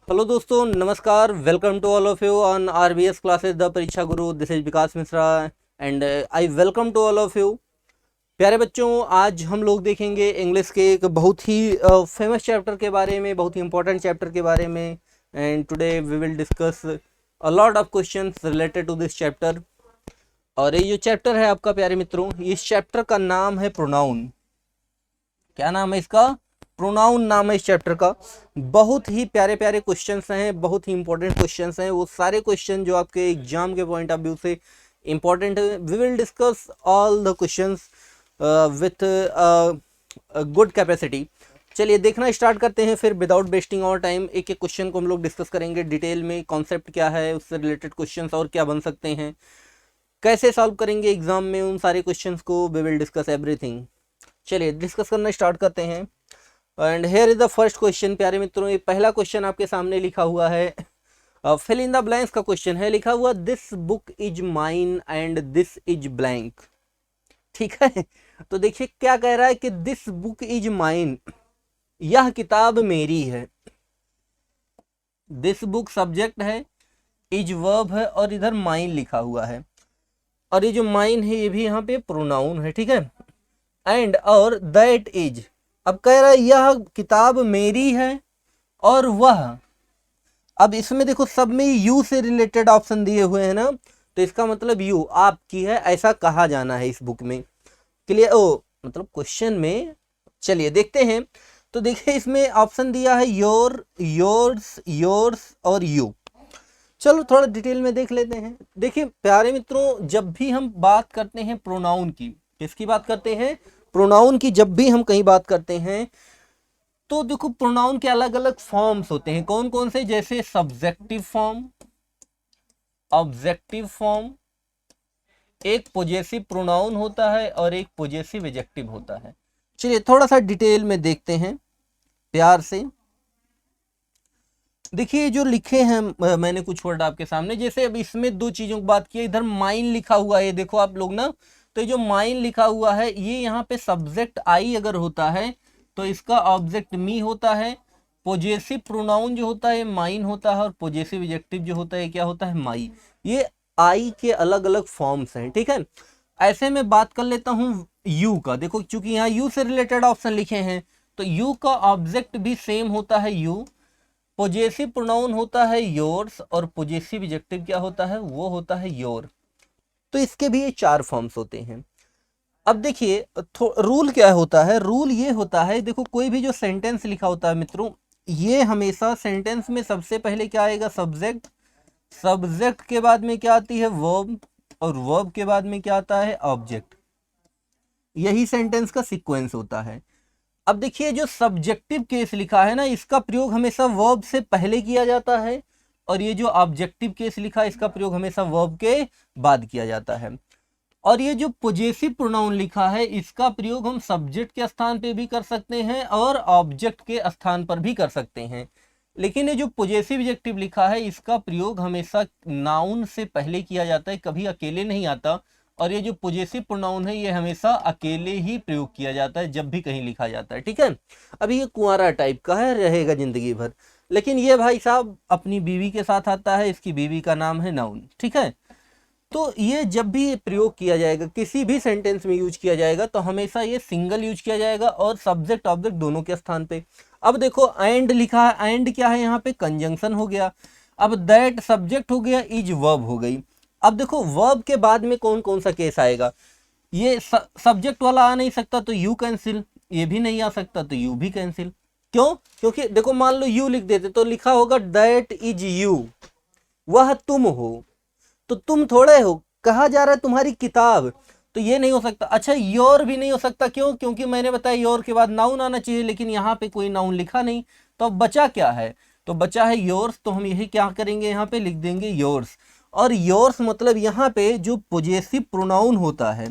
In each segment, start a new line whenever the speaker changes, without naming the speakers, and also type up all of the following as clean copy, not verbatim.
Hello दोस्तों, नमस्कार। Welcome to all of you on RBS classes the Pariksha Guru. This is Vikas Mishra and I welcome to all of you. प्यारे बच्चों, आज हम लोग देखेंगे इंग्लिश के एक बहुत ही फेमस चैप्टर के बारे में, बहुत ही इंपॉर्टेंट चैप्टर के बारे में। And today we will discuss a lot of questions related to this chapter. और ये जो चैप्टर है आपका, प्यारे मित्रों, इस चैप्टर का नाम है प्रोनाउन। क्या नाम है इसका? प्रोनाउन नाम है इस चैप्टर का। बहुत ही प्यारे प्यारे क्वेश्चंस हैं, बहुत ही इंपॉर्टेंट क्वेश्चंस हैं। वो सारे क्वेश्चन जो आपके एग्जाम के पॉइंट ऑफ व्यू से इंपॉर्टेंट है। We will discuss all the questions with good capacity. चलिए देखना स्टार्ट करते हैं। फिर विदाउट वेस्टिंग और टाइम एक एक क्वेश्चन को हम लोग डिस्कस करेंगे डिटेल में। कॉन्सेप्ट क्या है, उससे रिलेटेड क्वेश्चंस और क्या बन सकते हैं, कैसे सॉल्व करेंगे एग्जाम में उन सारे क्वेश्चंस को। We will discuss everything. चलिए डिस्कस करना स्टार्ट करते हैं। And here is the first question. प्यारे मित्रों, ये पहला क्वेश्चन आपके सामने लिखा हुआ है। फिल इन द ब्लैंक्स का क्वेश्चन है। लिखा हुआ this book is mine and this is blank. ठीक है, तो देखिए क्या कह रहा है कि दिस बुक इज माइन, यह किताब मेरी है। दिस बुक सब्जेक्ट है, इज वर्ब है और इधर माइन लिखा हुआ है। और ये जो माइन है ये भी यहाँ पे प्रोनाउन है। ठीक है, एंड और दैट इज। अब कह रहा है यह किताब मेरी है और वह। अब इसमें देखो सब में यू से रिलेटेड ऑप्शन दिए हुए हैं ना, तो इसका मतलब यू आपकी है, ऐसा कहा जाना है इस बुक में। क्लियर? ओ मतलब क्वेश्चन में। चलिए देखते हैं। तो देखिए इसमें ऑप्शन दिया है योर, योर्स, योर्स और यू। चलो थोड़ा डिटेल में देख लेते हैं। देखिए प्यारे मित्रों, जब भी हम बात करते हैं प्रोनाउन की, किसकी बात करते हैं? प्रोनाउन की। जब भी हम कहीं बात करते हैं तो देखो प्रोनाउन के अलग अलग फॉर्म्स होते हैं। कौन कौन से? जैसे सब्जेक्टिव फॉर्म, ऑब्जेक्टिव फॉर्म, एक पॉजेसिव प्रोनाउन होता है और एक पॉजेसिव एडजेक्टिव होता है। चलिए थोड़ा सा डिटेल में देखते हैं प्यार से। देखिए जो लिखे हैं मैंने कुछ वर्ड आपके सामने। जैसे अब इसमें दो चीजों की बात की है। इधर माइन लिखा हुआ है, देखो आप लोग ना। तो ये जो माइन लिखा हुआ है, ये यहाँ पे सब्जेक्ट आई अगर होता है तो इसका ऑब्जेक्ट मी होता है। पॉजेसिव प्रोनाउन जो होता है माइन होता है और पॉजेसिव एडजेक्टिव जो होता है क्या होता है? माई। ये आई के अलग अलग फॉर्म्स हैं। ठीक है, ऐसे में बात कर लेता हूँ यू का। देखो चूंकि यहाँ यू से रिलेटेड ऑप्शन लिखे हैं तो यू का ऑब्जेक्ट भी सेम होता है यू। पॉजेसिव प्रोनाउन होता है योर्स और पॉजेसिव एडजेक्टिव क्या होता है? वो होता है योर। तो इसके भी ये चार फॉर्म्स होते हैं। अब देखिए रूल क्या होता है। रूल ये होता है, देखो कोई भी जो सेंटेंस लिखा होता है मित्रों, ये हमेशा सेंटेंस में सबसे पहले क्या आएगा? सब्जेक्ट। सब्जेक्ट के बाद में क्या आती है? वर्ब। और वर्ब के बाद में क्या आता है? ऑब्जेक्ट। यही सेंटेंस का सीक्वेंस होता है। अब देखिए जो सब्जेक्टिव केस लिखा है ना, इसका प्रयोग हमेशा वर्ब से पहले किया जाता है। और ये जो ऑब्जेक्टिव केस लिखा है, इसका प्रयोग हमेशा वर्ब के बाद किया जाता है। और ये जो पॉजेसिव प्रोनाउन लिखा है, इसका प्रयोग हम सब्जेक्ट के स्थान पे भी कर सकते हैं और ऑब्जेक्ट के स्थान पर भी कर सकते हैं। लेकिन ये जो पॉजेसिव एडजेक्टिव लिखा है, इसका प्रयोग हमेशा नाउन से पहले किया जाता है, कभी अकेले नहीं आता। और ये जो पॉजेसिव प्रोनाउन है, ये हमेशा अकेले ही प्रयोग किया जाता है जब भी कहीं लिखा जाता है। ठीक है, अभी ये कुंवारा टाइप का है, रहेगा जिंदगी भर। लेकिन ये भाई साहब अपनी बीवी के साथ आता है, इसकी बीवी का नाम है नाउन। ठीक है, तो ये जब भी प्रयोग किया जाएगा, किसी भी सेंटेंस में यूज किया जाएगा, तो हमेशा ये सिंगल यूज किया जाएगा और सब्जेक्ट ऑब्जेक्ट दोनों के स्थान पे। अब देखो एंड लिखा है, एंड क्या है यहाँ पे? कंजंक्शन हो गया। अब दैट सब्जेक्ट हो गया, इज वर्ब हो गई। अब देखो वर्ब के बाद में कौन कौन सा केस आएगा? ये सब्जेक्ट वाला आ नहीं सकता तो यू कैंसिल, ये भी नहीं आ सकता तो यू भी कैंसिल। क्यों? क्योंकि देखो मान लो यू लिख देते तो लिखा होगा दैट इज यू, वह तुम हो। तो तुम थोड़े हो, कहा जा रहा है तुम्हारी किताब, तो ये नहीं हो सकता। अच्छा योर भी नहीं हो सकता। क्यों? क्योंकि मैंने बताया योर के बाद नाउन आना चाहिए, लेकिन यहाँ पे कोई नाउन लिखा नहीं। तो अब बचा क्या है? तो बचा है योर्स। तो हम यही क्या करेंगे? यहाँ पे लिख देंगे योर्स। और योर्स मतलब यहाँ पे जो पॉजेसिव प्रोनाउन होता है,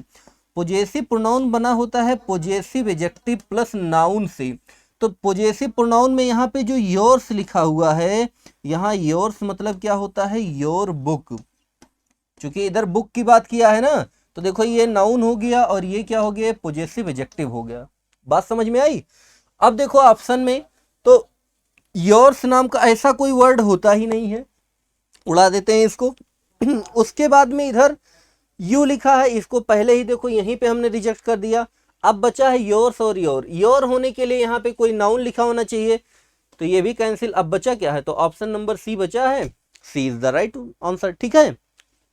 पॉजेसिव प्रोनाउन बना होता है पॉजेसिव एडजेक्टिव प्लस नाउन से। तो पॉजेसिव प्रोनाउन में यहाँ पे जो योर्स लिखा हुआ है, यहाँ योर्स मतलब क्या होता है? Your book. क्योंकि इधर बुक की बात किया है ना, तो देखो ये नाउन हो गया और ये क्या हो गया? पॉजेसिव एडजेक्टिव हो गया। बात समझ में आई? अब देखो ऑप्शन में, तो योर्स नाम का ऐसा कोई वर्ड होता ही नहीं है, उड़ा देते हैं इसको। उसके बाद में इधर यू लिखा है, इसको पहले ही देखो यहीं पे हमने रिजेक्ट कर दिया। अब बचा है योर्स और योर होने के लिए यहाँ पे कोई नाउन लिखा होना चाहिए, तो ये भी कैंसिल। अब बचा क्या है, तो ऑप्शन नंबर सी बचा है, सी इज द राइट आंसर। ठीक है,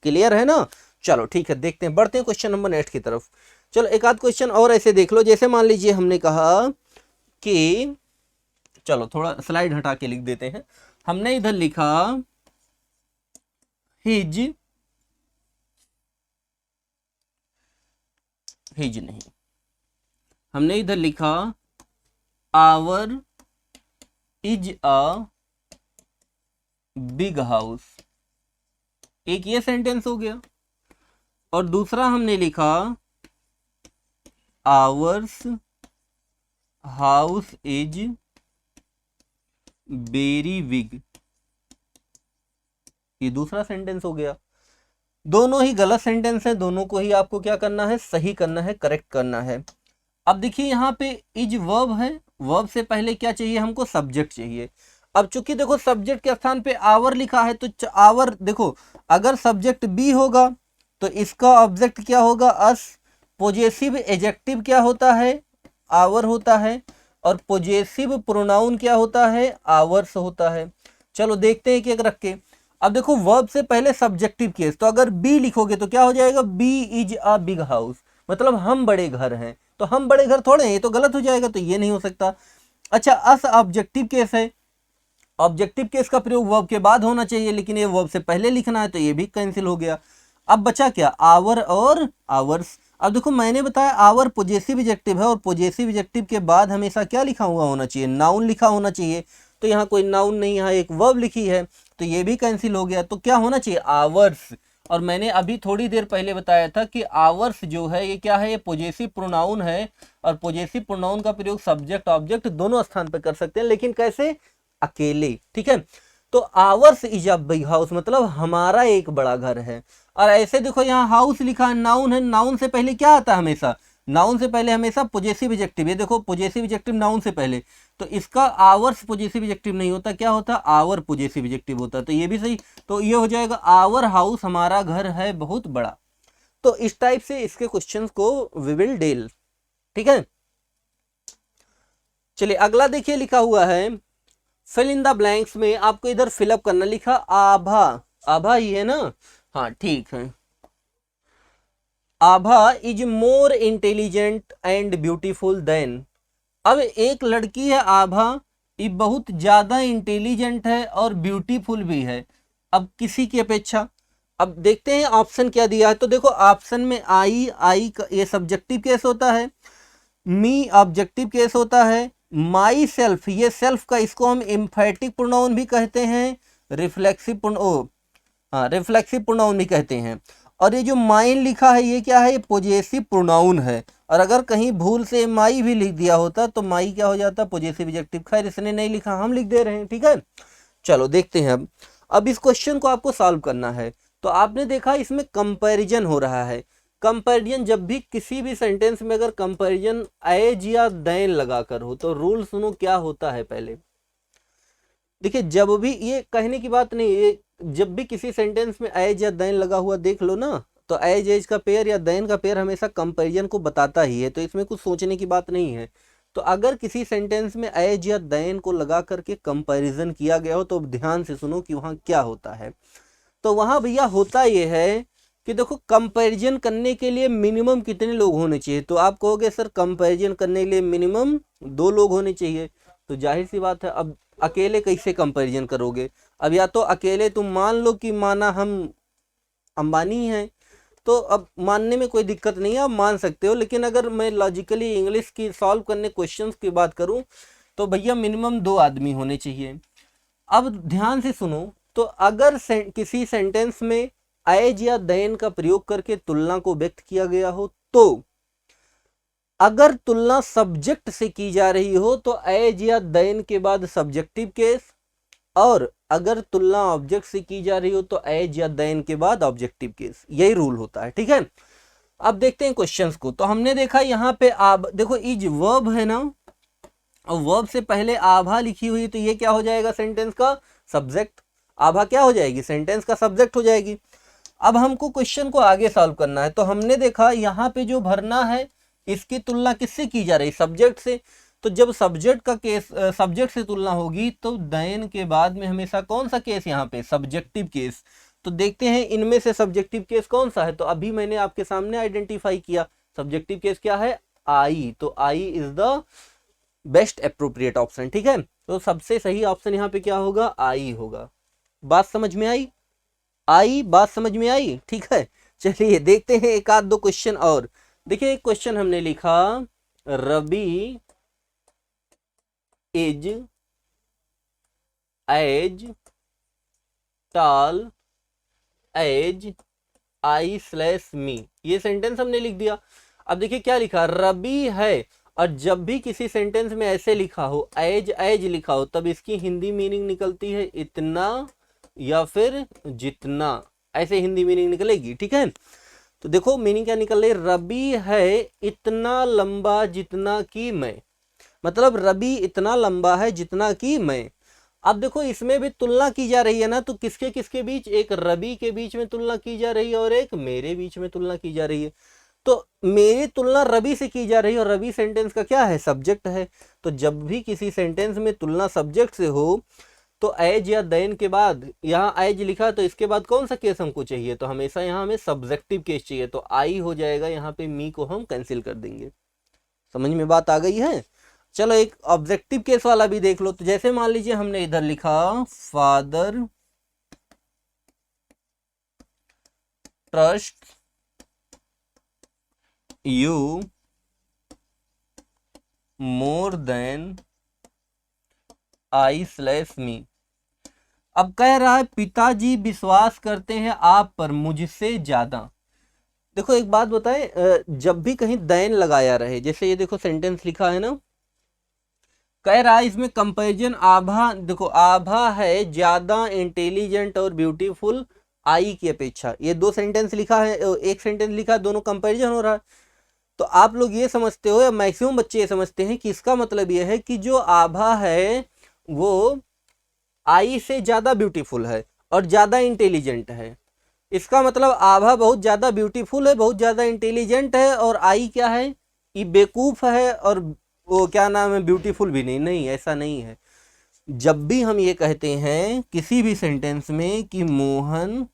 क्लियर है ना। चलो ठीक है, देखते हैं, बढ़ते हैं क्वेश्चन नंबर नेक्स्ट की तरफ। चलो एक आध क्वेश्चन और ऐसे देख लो, जैसे मान लीजिए हमने कहा कि, चलो थोड़ा स्लाइड हटा के लिख देते हैं। हमने इधर लिखा हिज, हिज नहीं, हमने इधर लिखा our is a big house, एक ये सेंटेंस हो गया। और दूसरा हमने लिखा hours house is very big, ये दूसरा सेंटेंस हो गया। दोनों ही गलत सेंटेंस है, दोनों को ही आपको क्या करना है, सही करना है, करेक्ट करना है। अब देखिए यहाँ पे इज वर्ब है, वर्ब से पहले क्या चाहिए हमको, सब्जेक्ट चाहिए। अब चूंकि देखो सब्जेक्ट के स्थान पे आवर लिखा है, तो आवर देखो अगर सब्जेक्ट बी होगा तो इसका ऑब्जेक्ट क्या होगा, अस। पोजेसिव एजेक्टिव क्या होता है, आवर होता है। और पोजेसिव प्रोनाउन क्या होता है, आवर्स होता है। चलो देखते हैं एक एक रख के। अब देखो वर्ब से पहले सब्जेक्टिव केस, तो अगर बी लिखोगे तो क्या हो जाएगा, B is a big house, मतलब हम बड़े घर हैं। तो हम बड़े घर थोड़े हैं, ये तो गलत हो जाएगा, तो ये नहीं हो सकता। अच्छा, अस ऑब्जेक्टिव केस है, ऑब्जेक्टिव केस का प्रयोग वर्ब के बाद होना चाहिए, लेकिन ये वर्ब से पहले लिखना है, तो ये भी कैंसिल हो गया। अब बचा क्या, आवर और आवर्स। अब देखो मैंने बताया आवर पोजेसिव एडजेक्टिव है, और पोजेसिव एडजेक्टिव के बाद हमेशा क्या लिखा हुआ होना चाहिए, नाउन लिखा होना चाहिए। तो यहाँ कोई नाउन नहीं, यहाँ एक वर्ब लिखी है, तो ये भी कैंसिल हो गया। तो क्या होना चाहिए, आवर्स। और मैंने अभी थोड़ी देर पहले बताया था कि आवर्स जो है ये क्या है, ये पोजेसिव प्रोनाउन है, और पोजेसिव प्रोनाउन का प्रयोग सब्जेक्ट ऑब्जेक्ट दोनों स्थान पर कर सकते हैं, लेकिन कैसे, अकेले। ठीक है, तो hours is a big house मतलब हमारा एक बड़ा घर है। और ऐसे देखो यहाँ हाउस लिखा है, नाउन है, नाउन से पहले क्या आता है हमेशा, नाउन से पहले हमेशा पोजेसिव एडजेक्टिव। ये देखो पोजेसिव एडजेक्टिव नाउन से पहले, तो इसका आवर्स पोजेसिव एडजेक्टिव नहीं होता, क्या होता, आवर पोजेसिव एडजेक्टिव होता। तो ये भी सही, तो ये हो जाएगा आवर हाउस, हमारा घर है बहुत बड़ा। तो इस टाइप से इसके क्वेश्चंस को वी विल डील। ठीक है, चलिए अगला देखिए, लिखा हुआ है फिल इन द ब्लैंक्स में आपको इधर फिलअप करना, लिखा आभा, आभा ही है ना, हाँ ठीक है। Abha is more intelligent and beautiful than. अब एक लड़की है आभा, ये बहुत ज्यादा इंटेलिजेंट है और ब्यूटीफुल भी है, अब किसी की अपेक्षा। अब देखते हैं ऑप्शन क्या दिया है, तो देखो ऑप्शन में आई, आई का ये सब्जेक्टिव केस होता है, मी ऑब्जेक्टिव केस होता है, माई सेल्फ, ये सेल्फ का इसको हम एम्फैटिक प्रोनाउन भी कहते हैं, रिफ्लेक्सिव रिफ्लेक्सिव प्रोनाउन भी कहते हैं। और ये जो माइन लिखा है ये क्या है, ये पोजेसिव प्रोनाउन है। और अगर कहीं भूल से माई भी लिख दिया होता तो माई क्या हो जाता, पोजेसिव एडजेक्टिव। खैर इसने नहीं लिखा, हम लिख दे रहे हैं। ठीक है, चलो देखते हैं। अब इस क्वेश्चन को आपको सॉल्व करना है। तो आपने देखा इसमें कंपैरिजन हो रहा है। कंपैरिजन, जब भी किसी भी सेंटेंस में अगर कंपैरिजन एज या देन लगाकर हो तो रूल सुनो क्या होता है। पहले देखिए, जब भी, ये कहने की बात नहीं, ये जब भी किसी सेंटेंस में एज या देन लगा हुआ देख लो ना, तो एज का पेयर या देन का पेयर हमेशा कंपैरिजन को बताता ही है, तो इसमें कुछ सोचने की बात नहीं है। तो अगर किसी सेंटेंस में एज या देन को लगा करके कंपैरिजन किया गया हो तो ध्यान से सुनो कि वहाँ क्या होता है। तो वहाँ भैया होता ये है कि देखो कंपैरिजन करने के लिए मिनिमम कितने लोग होने चाहिए, तो आप कहोगे सर कंपैरिजन करने के लिए मिनिमम 2 लोग होने चाहिए। तो जाहिर सी बात है, अब अकेले कैसे कंपैरिजन करोगे। अब या तो अकेले तुम मान लो कि माना हम अंबानी हैं, तो अब मानने में कोई दिक्कत नहीं है, आप मान सकते हो। लेकिन अगर मैं लॉजिकली इंग्लिश की सॉल्व करने क्वेश्चंस की बात करूं तो भैया मिनिमम 2 आदमी होने चाहिए। अब ध्यान से सुनो, तो अगर किसी सेंटेंस में एज या देन का प्रयोग करके तुलना को व्यक्त किया गया हो, तो अगर तुलना सब्जेक्ट से की जा रही हो तो एज या देन के बाद सब्जेक्टिव केस, और अगर तुलना ऑब्जेक्ट से की जा रही हो तो एज या देन के बाद ऑब्जेक्टिव केस, यही रूल होता है। ठीक है, अब देखते हैं क्वेश्चंस को। तो हमने देखा यहाँ पे आप देखो इज वर्ब है ना, और वर्ब से पहले आभा लिखी हुई तो ये क्या हो जाएगा सेंटेंस का सब्जेक्ट। आभा क्या हो जाएगी सेंटेंस का सब्जेक्ट हो जाएगी। अब हमको क्वेश्चन को आगे सॉल्व करना है। तो हमने देखा यहाँ पे जो भरना है इसकी तुलना किससे की जा रही सब्जेक्ट से। तो जब सब्जेक्ट का केस सब्जेक्ट से तुलना होगी तो देन के बाद में हमेशा कौन सा केस यहाँ पे सब्जेक्टिव केस। तो देखते हैं इनमें से सब्जेक्टिव केस कौन सा है। तो अभी मैंने आपके सामने आइडेंटिफाई किया सब्जेक्टिव केस क्या है आई। तो I is the best appropriate option. ठीक है तो सबसे सही ऑप्शन यहाँ पे क्या होगा आई होगा। बात समझ में आई बात समझ में आई ठीक है। चलिए देखते हैं एक आध दो क्वेश्चन और। देखिए एक क्वेश्चन हमने लिखा Rabi is as tall as I/me, ये सेंटेंस हमने लिख दिया। अब देखिए क्या लिखा रबी है और जब भी किसी सेंटेंस में ऐसे लिखा हो एज एज लिखा हो तब इसकी हिंदी मीनिंग निकलती है इतना या फिर जितना, ऐसे हिंदी मीनिंग निकलेगी। ठीक है तो देखो मीनिंग क्या निकल रही रबी है इतना लंबा जितना कि मैं, मतलब रबी इतना लंबा है जितना कि मैं। अब देखो इसमें भी तुलना की जा रही है ना, तो किसके किसके बीच, एक रबी के बीच में तुलना की जा रही है और एक मेरे बीच में तुलना की जा रही है। तो मेरी तुलना रबी से की जा रही है और रबी सेंटेंस का क्या है सब्जेक्ट है। तो जब भी किसी सेंटेंस में तुलना सब्जेक्ट से हो तो एज या देन के बाद यहाँ एज लिखा तो इसके बाद कौन सा केस हमको चाहिए, तो हमेशा यहाँ हमें सब्जेक्टिव केस चाहिए। तो आई हो जाएगा, यहाँ पे मी को हम कैंसिल कर देंगे। समझ में बात आ गई है। चलो एक ऑब्जेक्टिव केस वाला भी देख लो। तो जैसे मान लीजिए हमने इधर लिखा father trust you more than I/me। अब कह रहा है पिताजी विश्वास करते हैं आप पर मुझसे ज्यादा। देखो एक बात बताए, जब भी कहीं देन लगाया रहे, जैसे ये देखो सेंटेंस लिखा है ना, कह रहा है इसमें कंपैरिजन आभा, देखो आभा है ज्यादा इंटेलिजेंट और ब्यूटीफुल आई की अपेक्षा। ये दो सेंटेंस लिखा है, एक सेंटेंस लिखा है, दोनों कंपैरिजन हो रहा है। तो आप लोग ये समझते हो या मैक्सिमम बच्चे ये समझते हैं कि इसका मतलब ये है कि जो आभा है वो आई से ज्यादा ब्यूटीफुल है और ज्यादा इंटेलिजेंट है। इसका मतलब आभा बहुत ज्यादा ब्यूटीफुल है, बहुत ज्यादा इंटेलिजेंट है, और आई क्या है ये बेवकूफ है और वो क्या नाम है ब्यूटीफुल भी नहीं। नहीं ऐसा नहीं है। जब भी हम ये कहते हैं किसी भी सेंटेंस में कि Mohan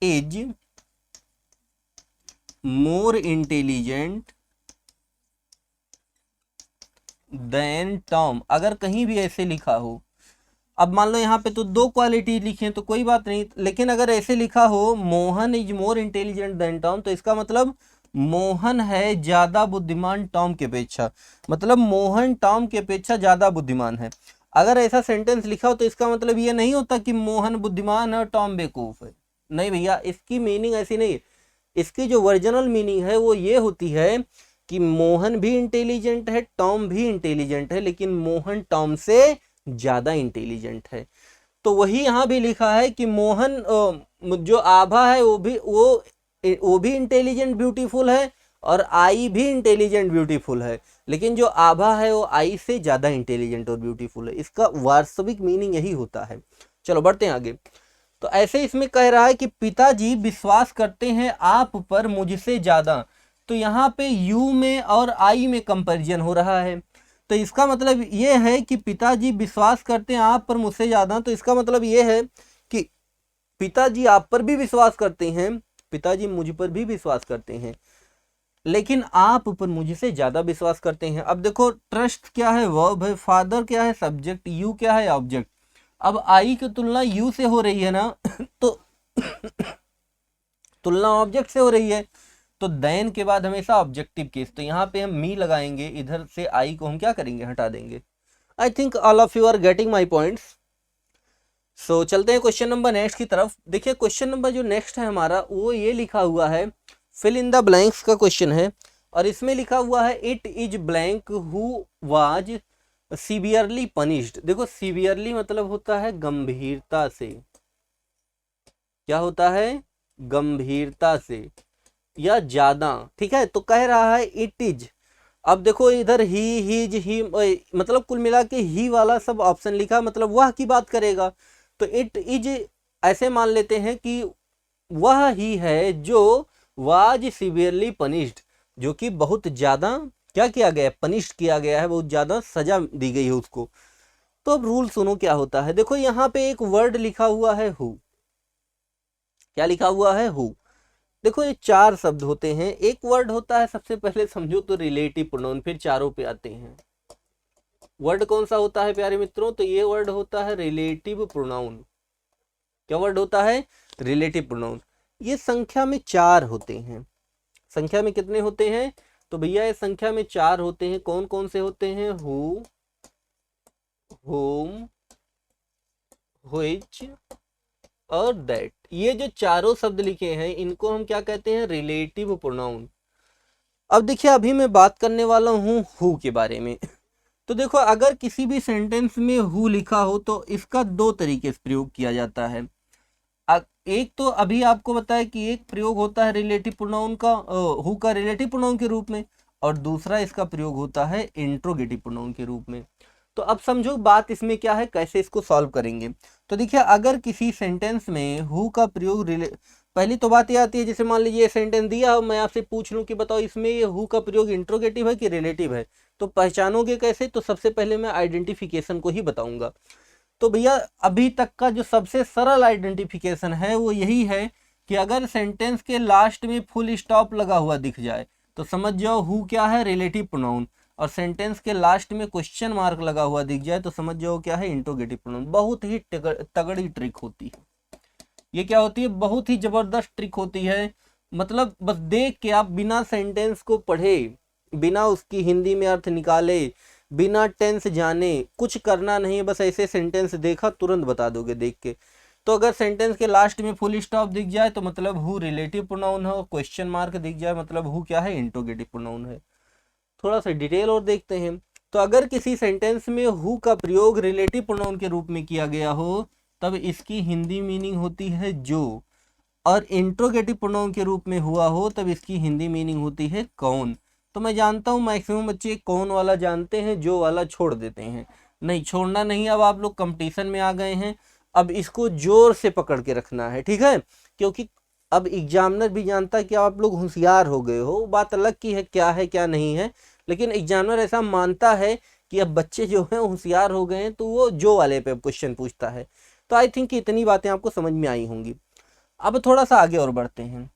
is more intelligent then Tom, अगर कहीं भी ऐसे लिखा हो, अब मान लो यहाँ पे तो दो क्वालिटी लिखे तो कोई बात नहीं, लेकिन अगर ऐसे लिखा हो Mohan is more intelligent then Tom तो इसका मतलब मोहन है ज्यादा बुद्धिमान टॉम के अपेक्षा, मतलब मोहन टॉम के अपेक्षा ज्यादा बुद्धिमान है। अगर ऐसा सेंटेंस लिखा हो तो इसका मतलब ये नहीं होता कि मोहन बुद्धिमान है और टॉम बेवकूफ है। नहीं भैया, इसकी मीनिंग ऐसी नहीं है। इसकी जो ओरिजिनल मीनिंग है वो ये होती है कि मोहन भी इंटेलिजेंट है, टॉम भी इंटेलिजेंट है, लेकिन मोहन टॉम से ज्यादा इंटेलिजेंट है। तो वही यहाँ भी लिखा है कि मोहन जो आभा है वो भी इंटेलिजेंट ब्यूटीफुल है और आई भी इंटेलिजेंट ब्यूटीफुल है, लेकिन जो आभा है वो आई से ज्यादा इंटेलिजेंट और ब्यूटीफुल है। इसका वास्तविक मीनिंग यही होता है। चलो बढ़ते हैं आगे। तो ऐसे इसमें कह रहा है कि पिताजी विश्वास करते हैं आप पर मुझसे ज्यादा। तो यहाँ पे यू में और आई में कंपैरिजन हो रहा है। तो इसका मतलब ये है कि पिताजी विश्वास करते हैं आप पर मुझसे ज्यादा। तो इसका मतलब ये है कि पिताजी आप पर भी विश्वास करते हैं, पिताजी मुझ पर भी विश्वास करते हैं, लेकिन आप पर मुझसे ज्यादा विश्वास करते हैं। अब देखो ट्रस्ट क्या है वर्ब है, फादर क्या है सब्जेक्ट, यू क्या है ऑब्जेक्ट। अब आई की तुलना यू से हो रही है ना तो तुलना ऑब्जेक्ट से हो रही है, तो देन के बाद हमेशा ऑब्जेक्टिव केस। तो यहाँ पे हम मी लगाएंगे, इधर से आई को हम क्या करेंगे हटा देंगे। I think all of you are getting my points. So चलते हैं क्वेश्चन नंबर नेक्स्ट की तरफ। देखिए क्वेश्चन नंबर जो नेक्स्ट है हमारा वो ये लिखा हुआ है फिल इन द ब्लैंक्स का क्वेश्चन है, और इसमें लिखा हुआ है it is blank who was severely punished. देखो सीवियरली मतलब होता है गंभीरता से, क्या होता है गंभीरता से या ज्यादा। ठीक है तो कह रहा है इट इज, अब देखो इधर ही, हिज, ही, मतलब कुल मिला के ही वाला सब ऑप्शन लिखा, मतलब वह की बात करेगा। तो इट इज ऐसे मान लेते हैं कि वह ही है जो वाज सिवियरली पनिश्ड, जो कि बहुत ज्यादा क्या किया गया है, पनिश्ड किया गया है, बहुत ज्यादा सजा दी गई है उसको। तो अब रूल सुनो क्या होता है। देखो यहाँ पे एक वर्ड लिखा हुआ है हु। क्या लिखा हुआ है हु। देखो ये चार शब्द होते हैं। एक वर्ड होता है सबसे पहले समझो तो रिलेटिव प्रोनाउन, फिर चारों पे आते हैं। वर्ड कौन सा होता है प्यारे मित्रों, तो ये वर्ड होता है रिलेटिव प्रोनाउन। क्या वर्ड होता है, रिलेटिव प्रोनाउन। ये संख्या में चार होते हैं। संख्या में कितने होते हैं, तो भैया ये संख्या में चार होते हैं। कौन कौन से होते हैं, हु, होम, व्हिच और दैट। ये जो चारों शब्द लिखे हैं इनको हम क्या कहते हैं, रिलेटिव प्रोनाउन। अब देखिए अभी मैं बात करने वाला हूँ हु के बारे में। तो देखो अगर किसी भी सेंटेंस में हु लिखा हो तो इसका दो तरीके से प्रयोग किया जाता है। एक तो अभी आपको बताया कि एक प्रयोग होता है रिलेटिव प्रोनाउन का, हु का रिलेटिव प्रोनाउन के रूप में, और दूसरा इसका प्रयोग होता है इंट्रोगेटिव प्रोनाउन के रूप में। तो अब समझो बात इसमें क्या है, कैसे इसको सॉल्व करेंगे। तो देखिए अगर किसी सेंटेंस में हु का प्रयोग पहली तो बात ये आती है, जैसे मान लीजिए ये सेंटेंस दिया मैं आपसे पूछ लूं कि बताओ इसमें ये हु का प्रयोग इंट्रोगेटिव है कि रिलेटिव है, तो पहचानोगे कैसे। तो सबसे पहले मैं आइडेंटिफिकेशन को ही बताऊंगा। तो भैया अभी तक का जो सबसे सरल आइडेंटिफिकेशन है वो यही है कि अगर सेंटेंस के लास्ट में फुल स्टॉप लगा हुआ दिख जाए तो समझ जाओ हु क्या है, रिलेटिव प्रोनाउन। और सेंटेंस के लास्ट में क्वेश्चन मार्क लगा हुआ दिख जाए तो समझ जाओ क्या है, इंट्रोगेटिव प्रोनाउन। बहुत ही तगड़ी ट्रिक होती है ये। क्या होती है, बहुत ही जबरदस्त ट्रिक होती है। मतलब बस देख के आप बिना सेंटेंस को पढ़े, बिना उसकी हिंदी में अर्थ निकाले, बिना टेंस जाने, कुछ करना नहीं है, बस ऐसे सेंटेंस देखा तुरंत बता दोगे देख के। तो अगर सेंटेंस के लास्ट में फुल स्टॉप दिख जाए तो मतलब हु रिलेटिव प्रोनाउन है, क्वेश्चन मार्क दिख जाए मतलब हु क्या है, इंट्रोगेटिव प्रोनाउन है। थोड़ा सा डिटेल और देखते हैं। तो अगर किसी सेंटेंस में हु का प्रयोग रिलेटिव प्रोनाउन के रूप में किया गया हो तब इसकी हिंदी मीनिंग होती है जो, और इंट्रोगेटिव प्रोनाउन के रूप में हुआ हो तब इसकी हिंदी मीनिंग होती है कौन। तो मैं जानता हूँ मैक्सिमम बच्चे कौन वाला जानते हैं, जो वाला छोड़ देते हैं। नहीं छोड़ना नहीं, अब आप लोग कंपटीशन में आ गए हैं, अब इसको जोर से पकड़ के रखना है, ठीक है। क्योंकि अब एग्जामिनर भी जानता है कि आप लोग होशियार हो गए हो, बात अलग की है क्या है क्या नहीं है, लेकिन एग्जामिनर ऐसा मानता है कि अब बच्चे जो हैं होशियार हो गए हैं तो वो जो वाले पे क्वेश्चन पूछता है। तो आई थिंक इतनी बातें आपको समझ में आई होंगी। अब थोड़ा सा आगे और बढ़ते हैं।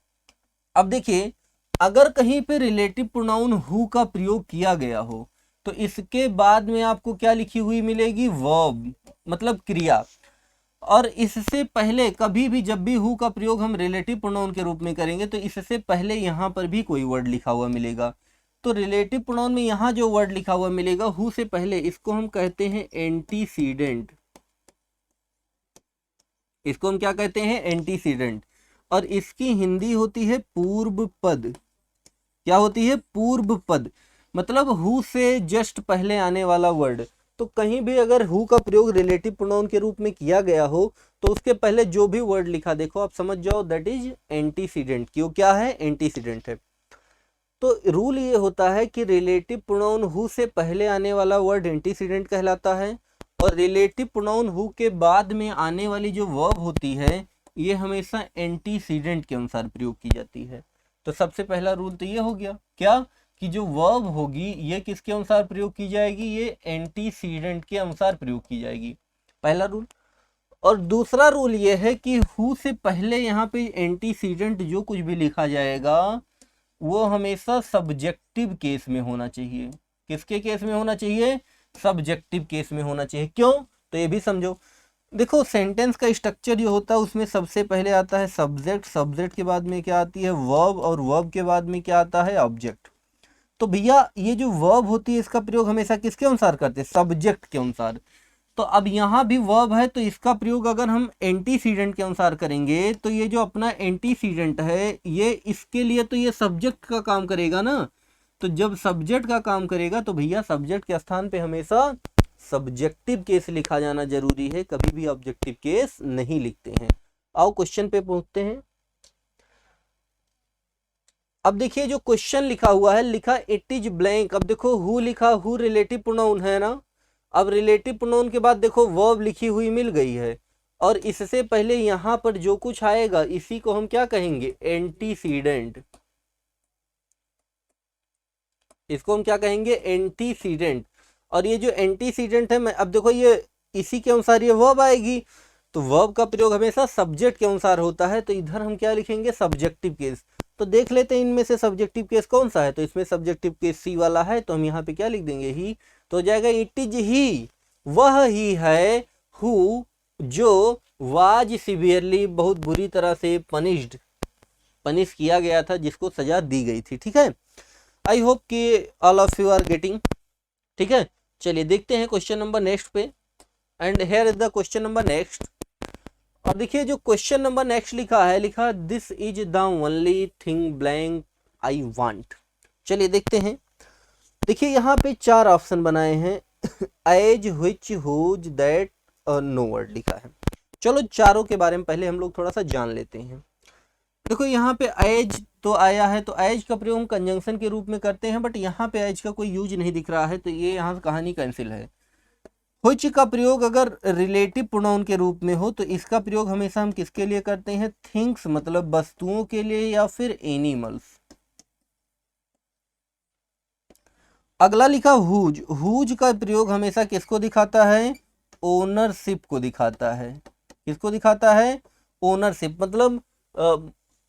अब देखिए अगर कहीं पे रिलेटिव प्रोनाउन हु का प्रयोग किया गया हो तो इसके बाद में आपको क्या लिखी हुई मिलेगी, वर्ब, मतलब क्रिया। और इससे पहले कभी भी जब भी हु का प्रयोग हम रिलेटिव प्रोनाउन के रूप में करेंगे तो इससे पहले यहाँ पर भी कोई वर्ड लिखा हुआ मिलेगा। तो रिलेटिव प्रोनाउन में यहाँ जो वर्ड लिखा हुआ मिलेगा हु से पहले, इसको हम कहते हैं एंटीसीडेंट। इसको हम क्या कहते हैं, एंटीसीडेंट। और इसकी हिंदी होती है पूर्व पद। क्या होती है, पूर्व पद, मतलब हु से जस्ट पहले आने वाला वर्ड। तो कहीं भी अगर हु का प्रयोग रिलेटिव प्रोनाउन के रूप में किया गया हो तो उसके पहले जो भी वर्ड लिखा देखो आप समझ जाओ दैट इज एंटीसीडेंट। क्यों, क्या है, एंटीसीडेंट है। तो रूल ये होता है कि रिलेटिव प्रोनाउन हु से पहले आने वाला वर्ड एंटीसीडेंट कहलाता है, और रिलेटिव प्रोनाउन हु के बाद में आने वाली जो वर्ब होती है ये हमेशा एंटीसीडेंट के अनुसार प्रयोग की जाती है। तो सबसे पहला रूल तो ये हो गया क्या, कि जो वर्ब होगी ये किसके अनुसार प्रयोग की जाएगी, ये एंटीसीडेंट के अनुसार प्रयोग की जाएगी, पहला रूल। और दूसरा रूल ये है कि हु से पहले यहाँ पे एंटीसीडेंट जो कुछ भी लिखा जाएगा वो हमेशा सब्जेक्टिव केस में होना चाहिए। किसके केस में होना चाहिए, सब्जेक्टिव केस में होना चाहिए। क्यों, तो ये भी समझो। देखो सेंटेंस का स्ट्रक्चर जो होता है उसमें सबसे पहले आता है सब्जेक्ट, सब्जेक्ट के बाद में क्या आती है, वर्ब, और वर्ब के बाद में क्या आता है, ऑब्जेक्ट। तो भैया ये जो वर्ब होती है इसका प्रयोग हमेशा किसके अनुसार करते हैं, सब्जेक्ट के अनुसार। तो अब यहाँ भी वर्ब है तो इसका प्रयोग अगर हम एंटीसीडेंट के अनुसार करेंगे तो ये जो अपना एंटीसीडेंट है ये इसके लिए तो ये सब्जेक्ट का काम करेगा ना। तो जब सब्जेक्ट का काम करेगा तो भैया सब्जेक्ट के स्थान पे हमेशा सब्जेक्टिव केस लिखा जाना जरूरी है, कभी भी ऑब्जेक्टिव केस नहीं लिखते हैं। आओ क्वेश्चन पे पहुंचते हैं। अब देखिए जो क्वेश्चन लिखा हुआ है, लिखा इट इज ब्लैंक। अब देखो हु लिखा, हु रिलेटिव प्रोनाउन है ना। अब रिलेटिव प्रोनाउन के बाद देखो वर्ब लिखी हुई मिल गई है, और इससे पहले यहाँ पर जो कुछ आएगा इसी को हम क्या कहेंगे, एंटीसीडेंट। इसको हम क्या कहेंगे, एंटीसीडेंट। और ये जो एंटीसीडेंट है, मैं अब देखो ये इसी के अनुसार ये वर्ब आएगी, तो वर्ब का प्रयोग हमेशा सब्जेक्ट के अनुसार होता है, तो इधर हम क्या लिखेंगे, सब्जेक्टिव केस। तो देख लेते हैं इनमें से सब्जेक्टिव केस कौन सा है, तो इसमें सब्जेक्टिव केस सी वाला है, तो हम यहाँ पे क्या लिख देंगे, ही। तो हो जाएगा इट इज ही, वह ही है, हु जो वाज सिवियरली, बहुत बुरी तरह से पनिश किया गया था, जिसको सजा दी गई थी। ठीक है, आई होप कि all of you are getting. ठीक है, चलिए देखते हैं क्वेश्चन नंबर नेक्स्ट पे। And here is the question number next. अब देखिए जो क्वेश्चन नंबर नेक्स्ट लिखा है, लिखा this is the only thing blank I want. चलिए देखते हैं। देखिए यहाँ पे 4 ऑप्शन बनाए हैं, एज, व्हिच, हुज, दैट और नो वर्ड लिखा है। चलो चारों के बारे में पहले हम लोग थोड़ा सा जान लेते हैं। देखो यहाँ पे एज तो आया है, तो एज का प्रयोग हम कंजंक्शन के रूप में करते हैं, बट यहाँ पे एज का कोई यूज नहीं दिख रहा है, तो ये यहाँ से कहानी कैंसिल है। व्हिच का प्रयोग अगर रिलेटिव प्रोनाउन के रूप में हो, तो इसका प्रयोग हमेशा हम किसके लिए करते हैं, थिंग्स मतलब वस्तुओं के लिए, या फिर एनिमल्स। अगला लिखा हुज। हुज का प्रयोग हमेशा किसको दिखाता है, ओनरशिप को दिखाता है। किसको दिखाता है, ओनरशिप, मतलब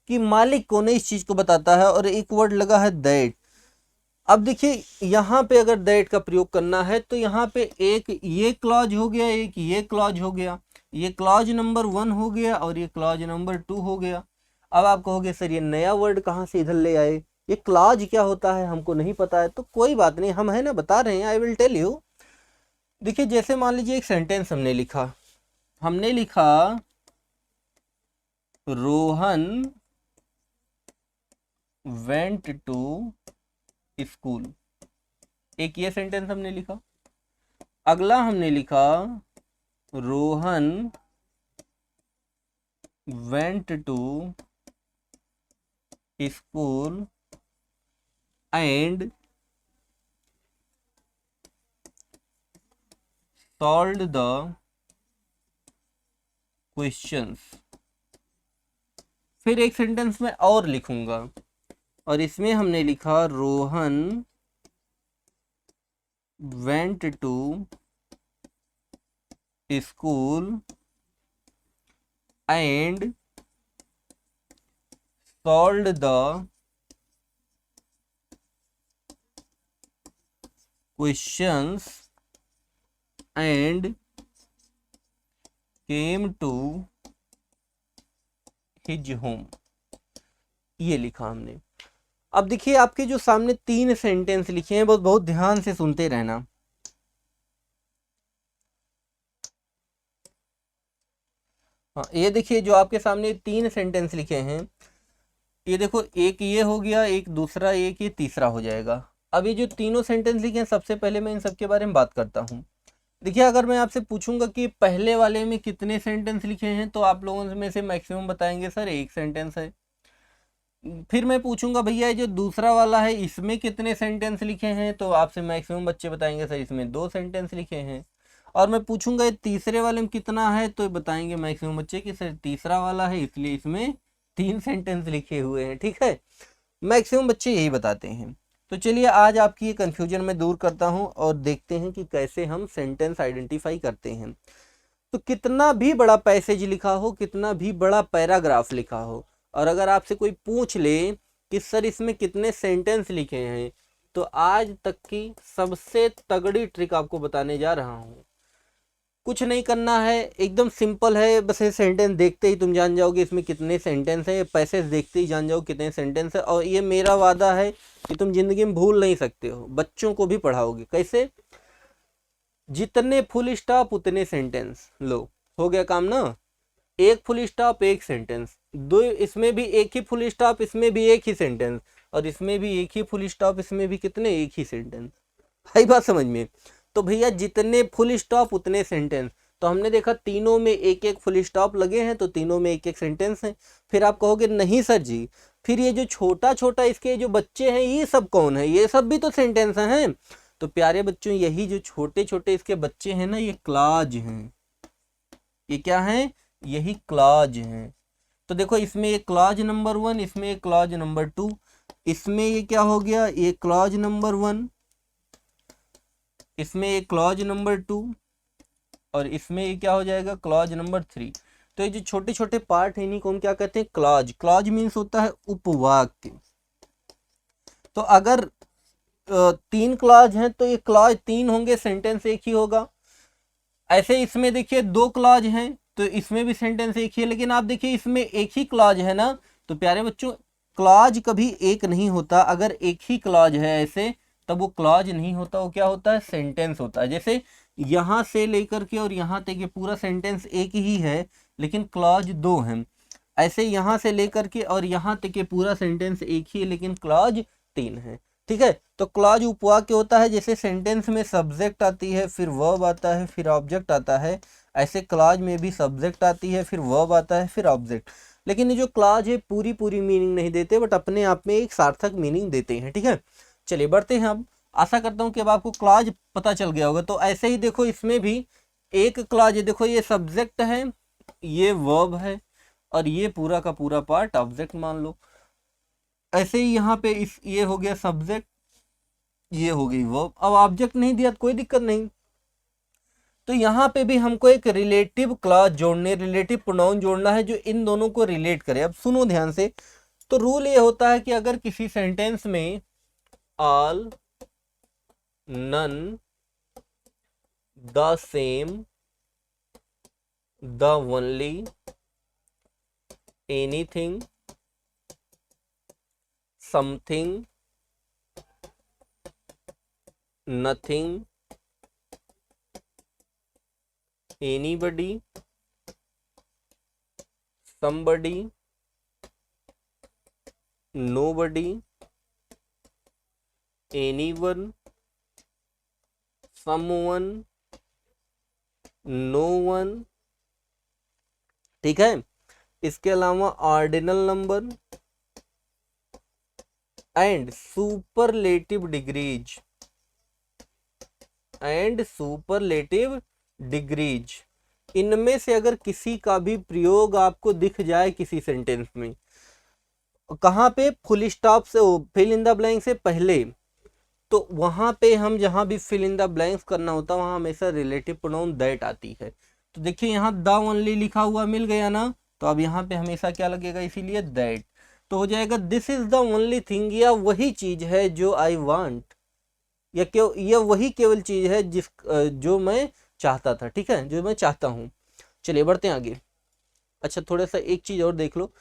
कि मालिक कौन है, इस चीज को बताता है। और एक वर्ड लगा है दैट। अब देखिए यहाँ पे अगर दैट का प्रयोग करना है, तो यहाँ पे एक ये क्लॉज हो गया, एक ये क्लॉज हो गया, ये क्लॉज नंबर 1 हो गया, और ये क्लॉज नंबर 2 हो गया। अब आप कहोगे सर ये नया वर्ड कहाँ से इधर ले आए, ये क्लॉज क्या होता है, हमको नहीं पता है। तो कोई बात नहीं, हम है ना बता रहे हैं, आई विल टेल यू। देखिए जैसे मान लीजिए एक सेंटेंस हमने लिखा रोहन वेंट टू स्कूल। एक ये सेंटेंस हमने लिखा। अगला हमने लिखा Rohan went to school and solved the questions. फिर एक सेंटेंस में और लिखूंगा, और इसमें हमने लिखा Rohan went to school and solved the questions and came to his home. ये लिखा हमने। अब देखिए आपके जो सामने 3 सेंटेंस लिखे हैं, बहुत बहुत ध्यान से सुनते रहना। हाँ, ये देखिए जो आपके सामने 3 सेंटेंस लिखे हैं, ये देखो एक ये हो गया, एक दूसरा, एक ये तीसरा हो जाएगा। अब ये जो तीनों सेंटेंस लिखे हैं, सबसे पहले मैं इन सब के बारे में बात करता हूँ। देखिए अगर मैं आपसे पूछूंगा कि पहले वाले में कितने सेंटेंस लिखे हैं, तो आप लोगों में से मैक्सिमम बताएंगे सर 1 सेंटेंस है। फिर मैं पूछूंगा भैया ये जो दूसरा वाला है इसमें कितने सेंटेंस लिखे हैं, तो आपसे मैक्सिमम बच्चे बताएंगे सर इसमें 2 सेंटेंस लिखे हैं। और मैं पूछूंगा ये तीसरे वाले में कितना है, तो बताएंगे मैक्सिमम बच्चे कि सर तीसरा वाला है इसलिए इसमें 3 सेंटेंस लिखे हुए हैं। ठीक है, मैक्सिमम बच्चे यही बताते हैं। तो चलिए आज आपकी ये कन्फ्यूजन मैं दूर करता हूँ, और देखते हैं कि कैसे हम सेंटेंस आइडेंटिफाई करते हैं। तो कितना भी बड़ा पैसेज लिखा हो, कितना भी बड़ा पैराग्राफ लिखा हो, और अगर आपसे कोई पूछ ले कि सर इसमें कितने सेंटेंस लिखे हैं, तो आज तक की सबसे तगड़ी ट्रिक आपको बताने जा रहा हूँ। कुछ नहीं करना है, एकदम सिंपल है। बस ये सेंटेंस देखते ही तुम जान जाओगे इसमें कितने सेंटेंस है, ये पैसेज देखते ही जान जाओ कितने सेंटेंस है। और ये मेरा वादा है कि तुम जिंदगी में भूल नहीं सकते हो, बच्चों को भी पढ़ाओगे। कैसे, जितने फुल स्टॉप उतने सेंटेंस। लो हो गया काम ना, एक फुल स्टॉप एक सेंटेंस, दो इसमें भी एक ही फुल स्टॉप, इसमें भी एक ही सेंटेंस, और इसमें भी एक ही फुल स्टॉप, इसमें भी कितने, एक ही सेंटेंस। आई बात समझ में। तो भैया जितने फुल स्टॉप उतने सेंटेंस। तो हमने देखा तीनों में एक एक फुल स्टॉप लगे हैं, तो तीनों में एक एक सेंटेंस है। फिर आप कहोगे नहीं सर जी, फिर ये जो छोटा छोटा इसके जो बच्चे हैं ये सब कौन है, ये सब भी तो सेंटेंस हैं। तो प्यारे बच्चों यही जो छोटे छोटे इसके बच्चे हैं ना ये क्लॉज हैं। ये क्या है, यही क्लॉज हैं। तो देखो इसमें ये क्लॉज नंबर 1, इसमें ये क्लॉज नंबर 2, इसमें ये क्या हो गया, ये क्लॉज नंबर 1, इसमें ये क्लॉज नंबर 2 और इसमें ये क्या हो जाएगा, क्लॉज नंबर 3। तो ये जो छोटे छोटे पार्ट है इन्हीं को हम क्या कहते हैं, क्लॉज। क्लॉज मीन्स होता है उपवाक्य। तो अगर 3 क्लॉज हैं तो ये क्लॉज 3 होंगे, सेंटेंस एक ही होगा। ऐसे इसमें देखिए 2 क्लॉज हैं तो इसमें भी सेंटेंस एक ही है। लेकिन आप देखिए इसमें एक ही क्लॉज है ना, तो प्यारे बच्चों क्लॉज कभी एक नहीं होता। अगर एक ही क्लॉज है ऐसे तब वो क्लॉज नहीं होता, वो क्या होता है, सेंटेंस होता है। जैसे यहाँ से लेकर के और यहाँ तक ये पूरा सेंटेंस एक ही है लेकिन क्लॉज 2 हैं। ऐसे यहाँ से लेकर के और यहाँ तक ये पूरा सेंटेंस एक ही है लेकिन क्लॉज 3 है। ठीक है, तो क्लॉज उपवाक्य होता है। जैसे सेंटेंस में सब्जेक्ट आती है, फिर वर्ब आता है, फिर ऑब्जेक्ट आता है, ऐसे क्लॉज में भी सब्जेक्ट आती है, फिर वर्ब आता है, फिर ऑब्जेक्ट। लेकिन ये जो क्लॉज है पूरी पूरी मीनिंग नहीं देते, बट अपने आप में एक सार्थक मीनिंग देते हैं। ठीक है, चलिए बढ़ते हैं। अब आशा करता हूँ कि अब आपको क्लॉज पता चल गया होगा। तो ऐसे ही देखो इसमें भी एक क्लॉज है, देखो ये सब्जेक्ट है, ये वर्ब है और ये पूरा का पूरा पार्ट ऑब्जेक्ट मान लो। ऐसे ही यहाँ पे इस ये हो गया सब्जेक्ट, ये हो गई वर्ब। अब ऑब्जेक्ट नहीं दिया तो कोई दिक्कत नहीं। तो यहाँ पे भी हमको एक रिलेटिव क्लॉज जोड़ने, रिलेटिव प्रोनाउन जोड़ना है जो इन दोनों को रिलेट करे। अब सुनो ध्यान से। तो रूल ये होता है कि अगर किसी सेंटेंस में all, none, the same, the only, anything, something, nothing, anybody, somebody, nobody, anyone, someone, no one। ठीक है, इसके अलावा ordinal number and superlative degrees, and superlative degrees, इनमें से अगर किसी का भी प्रयोग आपको दिख जाए किसी सेंटेंस में, कहाँ पे, फुल स्टॉप से, फिल इन द ब्लैंक से पहले, तो वहां पे हम जहां भी फिल इन द ब्लैंक्स करना होता है वहां हमेशा रिलेटिव प्रोनाउन दैट आती है। तो देखिए यहाँ द ओनली लिखा हुआ मिल गया ना, तो अब यहाँ पे हमेशा क्या लगेगा, इसीलिए दैट। तो हो जाएगा this is the only thing, या वही चीज है जो आई वांट, या क्यों, यह वही केवल चीज है जिस जो मैं चाहता था। ठीक है, जो मैं चाहता हूँ। चलिए बढ़ते हैं आगे। अच्छा थोड़ा सा एक चीज और देख लो,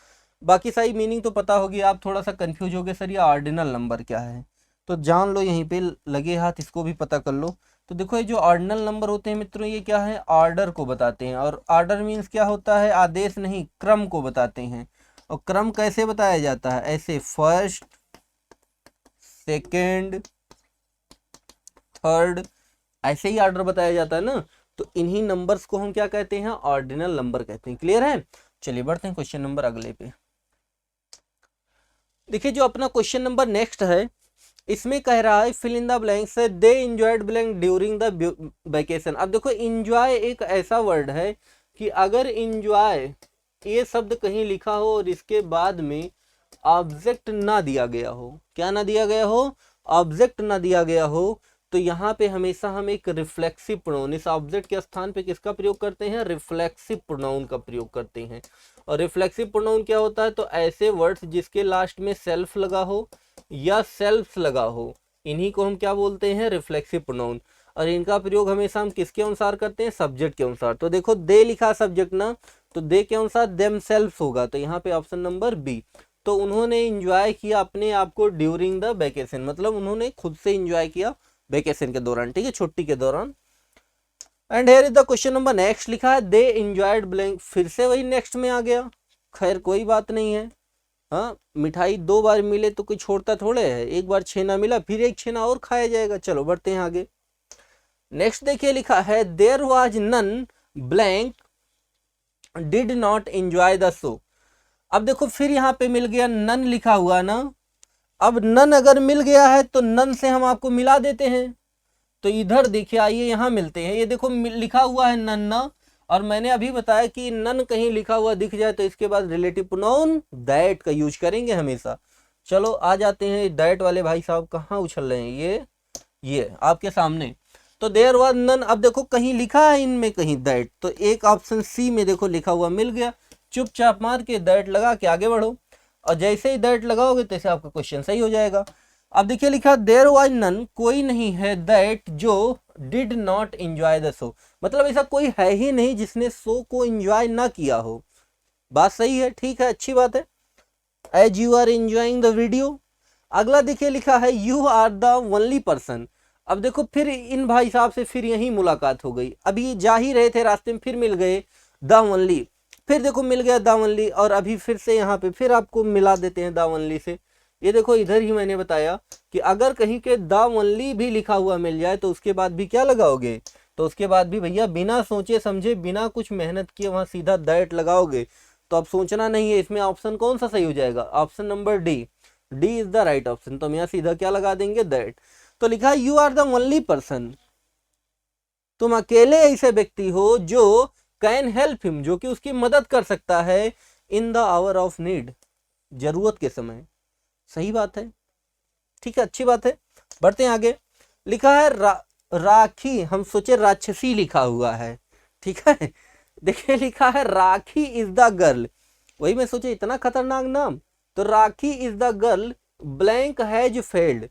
बाकी सारी मीनिंग तो पता होगी, आप थोड़ा सा कंफ्यूज हो गए सर ये ऑर्डिनल नंबर क्या है, तो जान लो यहीं पे लगे हाथ इसको भी पता कर लो। तो देखो ये जो ऑर्डिनल नंबर होते हैं मित्रों ये क्या है, ऑर्डर को बताते हैं। और ऑर्डर मीन्स क्या होता है, आदेश नहीं, क्रम को बताते हैं। और क्रम कैसे बताया जाता है, ऐसे फर्स्ट, सेकेंड, थर्ड, ऐसे ही ऑर्डर बताया जाता है ना। तो इन्हीं नंबर्स को हम क्या कहते हैं, ऑर्डिनल नंबर कहते हैं। क्लियर है, चलिए बढ़ते हैं क्वेश्चन नंबर अगले पे। देखिए जो अपना क्वेश्चन नंबर नेक्स्ट है इसमें कह रहा है फिल इन द ब्लैंक्स है, they enjoyed blank during the vacation. अब देखो एंजॉय एक ऐसा वर्ड है कि अगर एंजॉय ये शब्द कहीं लिखा हो और इसके बाद में ऑब्जेक्ट ना दिया गया हो, क्या ना दिया गया हो, ऑब्जेक्ट ना दिया गया हो, तो यहाँ पे हमेशा हम एक रिफ्लेक्सिव प्रोनाउन, इस ऑब्जेक्ट के स्थान पे किसका प्रयोग करते हैं, रिफ्लेक्सिव प्रोनाउन का प्रयोग करते हैं। और रिफ्लेक्सिव प्रोनाउन क्या होता है, तो ऐसे वर्ड्स जिसके लास्ट में सेल्फ लगा हो या सेल्फ लगा हो, इन्हीं को हम क्या बोलते हैं, रिफ्लेक्सिव प्रोनाउन। और इनका प्रयोग हमेशा हम किसके अनुसार करते हैं, सब्जेक्ट के अनुसार। तो देखो दे लिखा सब्जेक्ट ना, तो दे के अनुसार देम सेल्फ होगा, तो यहाँ पे ऑप्शन नंबर बी। तो उन्होंने इंजॉय किया अपने आप को ड्यूरिंग द वेकेशन, मतलब उन्होंने खुद से इंजॉय किया वेकेशन के दौरान, ठीक है, छुट्टी के दौरान। And here is the question number next लिखा है, दे एंजॉयड ब्लैंक, फिर से वही नेक्स्ट में आ गया। खैर कोई बात नहीं है, हाँ मिठाई 2 बार मिले तो कोई छोड़ता थोड़े है, एक बार छेना मिला फिर एक छेना और खाया जाएगा। चलो बढ़ते हैं आगे। नेक्स्ट देखिए लिखा है, there was none blank did not enjoy the show. अब देखो फिर यहाँ पे मिल गया नन लिखा हुआ ना, अब नन अगर मिल गया है तो नन से हम आपको मिला देते हैं। तो इधर देखिए आइए यहाँ मिलते हैं, ये देखो लिखा हुआ है नन ना, और मैंने अभी बताया कि नन कहीं लिखा हुआ दिख जाए तो इसके बाद रिलेटिव प्रोनाउन दैट का यूज करेंगे हमेशा। चलो आ जाते हैं दैट वाले भाई साहब, कहाँ उछल रहे हैं, ये आपके सामने। तो देयर वाज नन, अब देखो कहीं लिखा है इनमें कहीं दैट, तो एक ऑप्शन सी में देखो लिखा हुआ मिल गया, चुपचाप मार के दैट लगा के आगे बढ़ो, और जैसे ही दैट लगाओगे तैसे आपका क्वेश्चन सही हो जाएगा। अब देखिए लिखा देयर वाज नन, कोई नहीं है दैट जो did not enjoy the show, मतलब ऐसा कोई है ही नहीं जिसने शो को एंजॉय ना किया हो। बात सही है, ठीक है, अच्छी बात है। As you are enjoying the video. अगला देखिए लिखा है you are the only person. अब देखो फिर इन भाई साहब से फिर यही मुलाकात हो गई, अभी जा ही रहे थे रास्ते में फिर मिल गए द ओनली, फिर देखो मिल गया द ओनली, और अभी फिर से यहाँ पे फिर आपको मिला देते हैं द ओनली से। ये देखो इधर ही मैंने बताया कि अगर कहीं के द ओनली भी लिखा हुआ मिल जाए तो उसके बाद भी क्या लगाओगे, तो उसके बाद भी भैया बिना सोचे समझे बिना कुछ मेहनत किए वहां सीधा दैट लगाओगे। तो अब सोचना नहीं है, इसमें ऑप्शन कौन सा सही हो जाएगा, option number D, D is the right option. तो हम यहाँ सीधा क्या लगा देंगे, दैट। तो लिखा है you are the only person, तुम अकेले ऐसे व्यक्ति हो जो कैन हेल्प हिम, जो कि उसकी मदद कर सकता है, in the hour of need, जरूरत के समय। सही बात है, ठीक है, अच्छी बात है। बढ़ते हैं आगे। लिखा है राखी, हम सोचे राक्षसी लिखा हुआ है, ठीक है, देखिए लिखा है राखी इज द गर्ल, वही मैं सोचे इतना खतरनाक नाम। तो Rakhi is the girl blank has failed.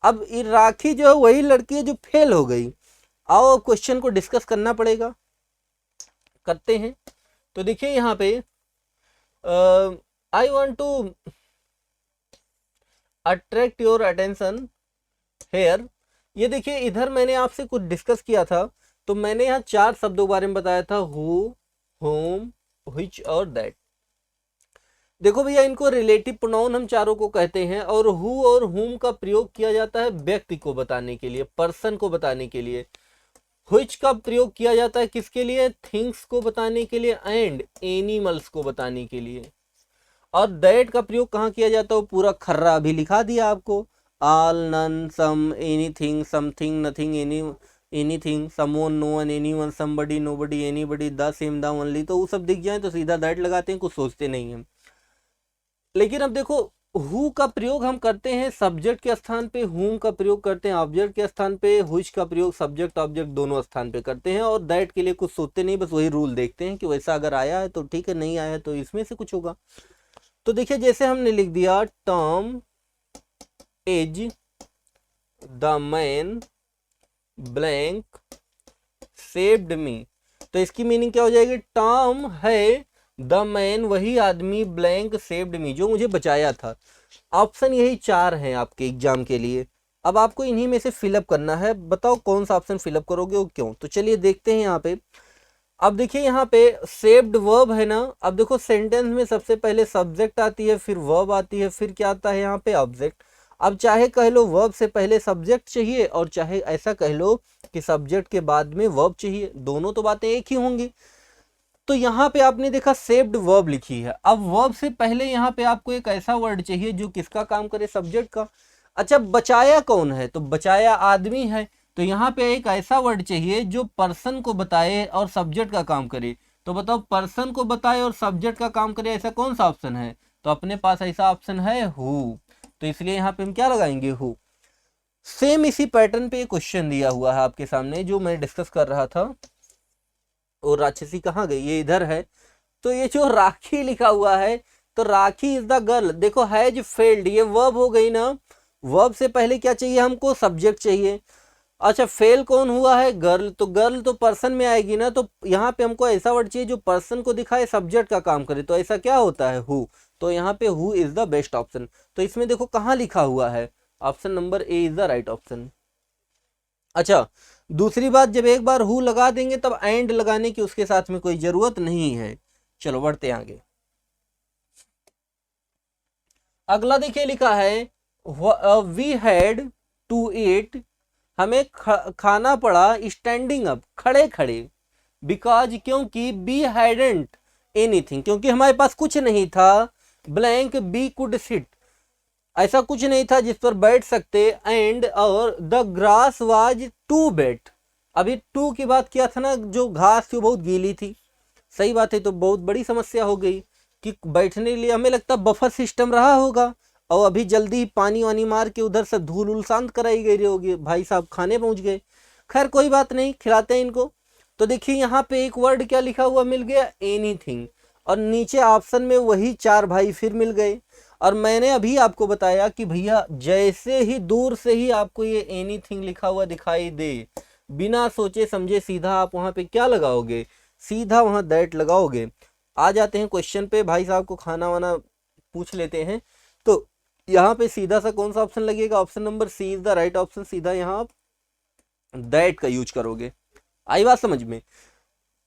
अब ये राखी जो है वही लड़की है जो फेल हो गई। आओ क्वेश्चन को डिस्कस करना पड़ेगा, करते हैं। तो देखिए यहाँ पे I want to attract your attention here. ये देखिए इधर मैंने आपसे कुछ डिस्कस किया था, तो मैंने यहाँ 4 शब्दों के बारे में बताया था, हु, होम, व्हिच और दैट। देखो भैया इनको रिलेटिव प्रोनाउन हम चारों को कहते हैं, और हु और हुम का प्रयोग किया जाता है व्यक्ति को बताने के लिए, पर्सन को बताने के लिए। व्हिच का प्रयोग किया जाता है किसके लिए, थिंग्स को बताने के लिए, एंड एनिमल्स को बताने के लिए। और दैट का प्रयोग कहाँ किया जाता है, वो पूरा खर्रा अभी लिखा दिया आपको, all, none, some, anything, something, nothing, anything, someone, no one, anyone, somebody, nobody, anybody, the same, the only. तो वो सब दिख जाए तो सीधा दैट लगाते हैं, कुछ सोचते नहीं हैं। लेकिन अब देखो हु का प्रयोग हम करते हैं सब्जेक्ट के स्थान पे, हुम का प्रयोग करते हैं ऑब्जेक्ट के स्थान पे, व्हिच का प्रयोग सब्जेक्ट ऑब्जेक्ट दोनों स्थान पे करते हैं, और दैट के लिए कुछ सोचते नहीं, बस वही रूल देखते हैं कि वैसा अगर आया है तो ठीक है, नहीं आया है तो इसमें से कुछ होगा। तो देखिए जैसे हमने लिख दिया Tom is the man blank saved me, तो इसकी मीनिंग क्या हो जाएगी, टॉम है द मैन वही आदमी, ब्लैंक सेव्ड मी जो मुझे बचाया था। ऑप्शन यही 4 हैं आपके एग्जाम के लिए, अब आपको इन्हीं में से फिलअप करना है, बताओ कौन सा ऑप्शन फिलअप करोगे और क्यों। तो चलिए देखते हैं यहाँ पे। अब देखिए यहाँ पे सेव्ड वर्ब है ना, अब देखो सेंटेंस में सबसे पहले सब्जेक्ट आती है, फिर वर्ब आती है, फिर क्या आता है यहाँ पे ऑब्जेक्ट। अब चाहे कह लो वर्ब से पहले सब्जेक्ट चाहिए, और चाहे ऐसा कह लो कि सब्जेक्ट के बाद में वर्ब चाहिए, दोनों तो बातें एक ही होंगी। तो यहाँ पे आपने देखा सेव्ड वर्ब लिखी है, अब वर्ब से पहले यहाँ पे आपको एक ऐसा वर्ड चाहिए जो किसका काम करे, सब्जेक्ट का। अच्छा बचाया कौन है, तो बचाया आदमी है, तो यहाँ पे एक ऐसा वर्ड चाहिए जो पर्सन को बताए और सब्जेक्ट का काम करे। तो बताओ पर्सन को बताए और सब्जेक्ट का काम करे, ऐसा कौन सा ऑप्शन है, तो अपने पास ऐसा ऑप्शन है हु, तो इसलिए यहाँ पे हम क्या लगाएंगे, हु। सेम इसी पैटर्न पे क्वेश्चन दिया हुआ है आपके सामने जो मैं डिस्कस कर रहा था, और राक्षसी कहाँ गई, ये इधर है। तो ये जो राखी लिखा हुआ है, तो राखी इज द गर्ल, देखो हैज फेल्ड, ये वर्ब हो गई ना, वर्ब से पहले क्या चाहिए हमको, सब्जेक्ट चाहिए। अच्छा फेल कौन हुआ है, गर्ल, तो गर्ल तो पर्सन में आएगी ना, तो यहाँ पे हमको ऐसा वर्ड चाहिए जो पर्सन को दिखाए, सब्जेक्ट का काम करे, तो ऐसा क्या होता है, हु। तो यहाँ पे who is the best option. तो इसमें देखो कहाँ लिखा हुआ है, option number A is the right option. अच्छा दूसरी बात, जब एक बार हु लगा देंगे तब एंड लगाने की उसके साथ में कोई जरूरत नहीं है। चलो बढ़ते आगे। अगला देखिए लिखा है वी हैड टू ईट, हमें खाना पड़ा स्टैंडिंग अप, खड़े खड़े, बिकॉज क्योंकि वी हैडेंट एनीथिंग, क्योंकि हमारे पास कुछ नहीं था, ब्लैंक बी कुड सिट, ऐसा कुछ नहीं था जिस पर बैठ सकते, एंड और the grass was too wet, अभी टू की बात किया था ना, जो घास थी वो बहुत गीली थी, सही बात है, तो बहुत बड़ी समस्या हो गई कि बैठने के लिए हमें लगता बफर सिस्टम रहा होगा, और अभी जल्दी पानी वानी मार के उधर से धूल उल शांत कराई गई होगी, भाई साहब खाने पहुंच गए। खैर कोई बात नहीं, खिलाते हैं इनको। तो देखिए यहाँ पे एक वर्ड क्या लिखा हुआ मिल गया, एनीथिंग, और नीचे ऑप्शन में वही चार भाई फिर मिल गए। और मैंने अभी आपको बताया कि भैया जैसे ही दूर से ही आपको ये एनीथिंग लिखा हुआ दिखाई दे, बिना सोचे समझे सीधा आप वहां पे क्या लगाओगे, सीधा वहां दैट लगाओगे। आ जाते हैं क्वेश्चन पे, भाई साहब को खाना वाना पूछ लेते हैं। तो यहाँ पे सीधा सा कौन सा ऑप्शन लगेगा, option number C is the right option, सीधा यहाँ आप दैट का यूज करोगे। आई बात समझ में।